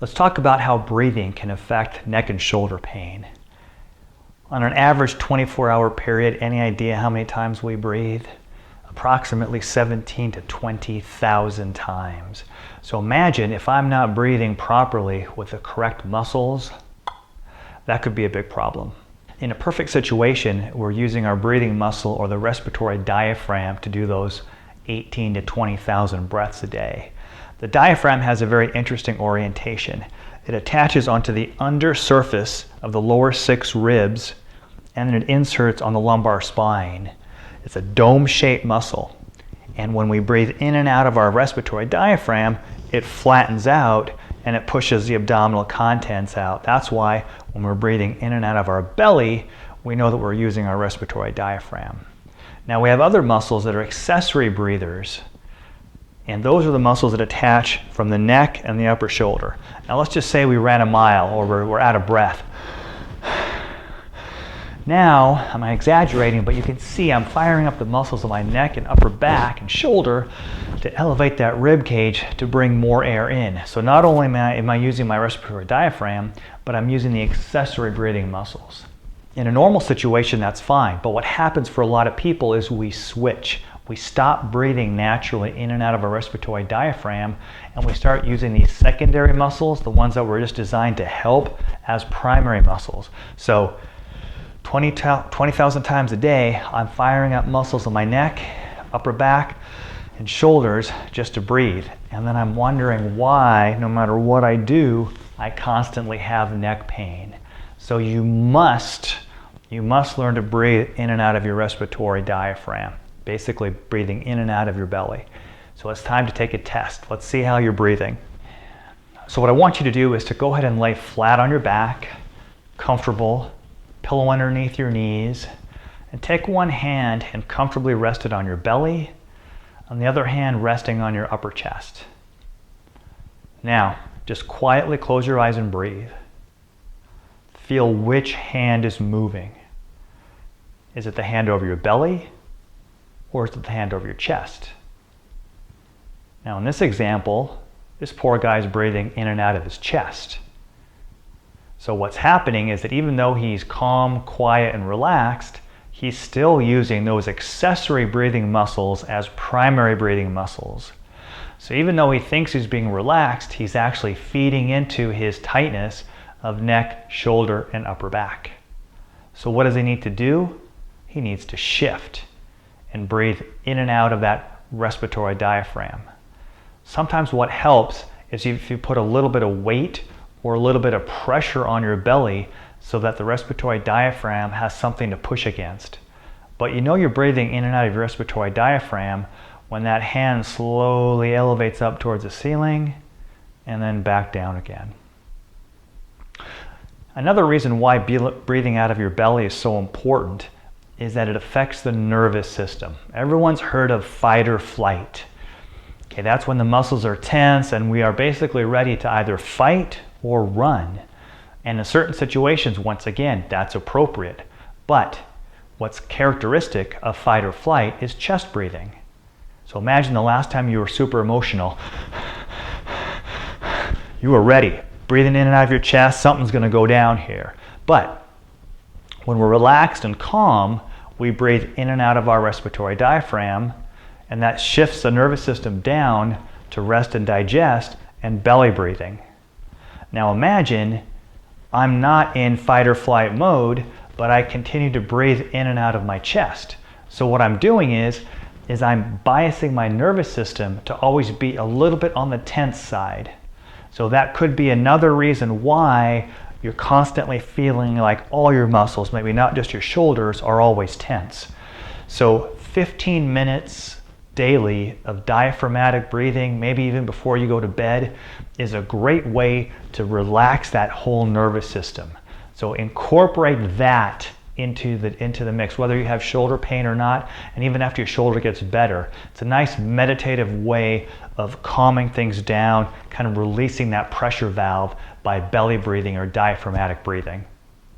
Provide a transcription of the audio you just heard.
Let's talk about how breathing can affect neck and shoulder pain. On an average 24-hour period, any idea how many times we breathe? Approximately 17 to 20,000 times. So imagine if I'm not breathing properly with the correct muscles, that could be a big problem. In a perfect situation, we're using our breathing muscle or the respiratory diaphragm to do those 18 to 20,000 breaths a day. The diaphragm has a very interesting orientation. It attaches onto the under surface of the lower 6 ribs and then it inserts on the lumbar spine. It's a dome-shaped muscle. And when we breathe in and out of our respiratory diaphragm, it flattens out and it pushes the abdominal contents out. That's why when we're breathing in and out of our belly, we know that we're using our respiratory diaphragm. Now we have other muscles that are accessory breathers. And those are the muscles that attach from the neck and the upper shoulder. Now let's just say we ran a mile or we're out of breath. Now, I'm exaggerating, but you can see I'm firing up the muscles of my neck and upper back and shoulder to elevate that rib cage to bring more air in. So not only am I using my respiratory diaphragm, but I'm using the accessory breathing muscles. In a normal situation, that's fine. But what happens for a lot of people is we switch. We stop breathing naturally in and out of our respiratory diaphragm, and we start using these secondary muscles, the ones that were just designed to help, as primary muscles. So 20,000 times a day, I'm firing up muscles in my neck, upper back, and shoulders just to breathe. And then I'm wondering why, no matter what I do, I constantly have neck pain. So you must learn to breathe in and out of your respiratory diaphragm. Basically breathing in and out of your belly. So it's time to take a test. Let's see how you're breathing. So what I want you to do is to go ahead and lay flat on your back, comfortable, pillow underneath your knees, and take one hand and comfortably rest it on your belly, and the other hand resting on your upper chest. Now, just quietly close your eyes and breathe. Feel which hand is moving. Is it the hand over your belly? Or is it the hand over your chest? Now in this example, this poor guy's breathing in and out of his chest. So what's happening is that even though he's calm, quiet, and relaxed, he's still using those accessory breathing muscles as primary breathing muscles. So even though he thinks he's being relaxed, he's actually feeding into his tightness of neck, shoulder, and upper back. So what does he need to do? He needs to shift and breathe in and out of that respiratory diaphragm. Sometimes what helps is if you put a little bit of weight or a little bit of pressure on your belly so that the respiratory diaphragm has something to push against. But you know you're breathing in and out of your respiratory diaphragm when that hand slowly elevates up towards the ceiling and then back down again. Another reason why breathing out of your belly is so important is that it affects the nervous system. Everyone's heard of fight or flight. Okay, that's when the muscles are tense and we are basically ready to either fight or run. And in certain situations, once again, that's appropriate. But what's characteristic of fight or flight is chest breathing. So imagine the last time you were super emotional. You were ready, breathing in and out of your chest, something's gonna go down here. But when we're relaxed and calm, we breathe in and out of our respiratory diaphragm, and that shifts the nervous system down to rest and digest and belly breathing. Now imagine I'm not in fight or flight mode, but I continue to breathe in and out of my chest. So what I'm doing is I'm biasing my nervous system to always be a little bit on the tense side. So that could be another reason why you're constantly feeling like all your muscles, maybe not just your shoulders, are always tense. So 15 minutes daily of diaphragmatic breathing, maybe even before you go to bed, is a great way to relax that whole nervous system. So incorporate that into the mix, whether you have shoulder pain or not, and even after your shoulder gets better. It's a nice meditative way of calming things down, kind of releasing that pressure valve by belly breathing or diaphragmatic breathing.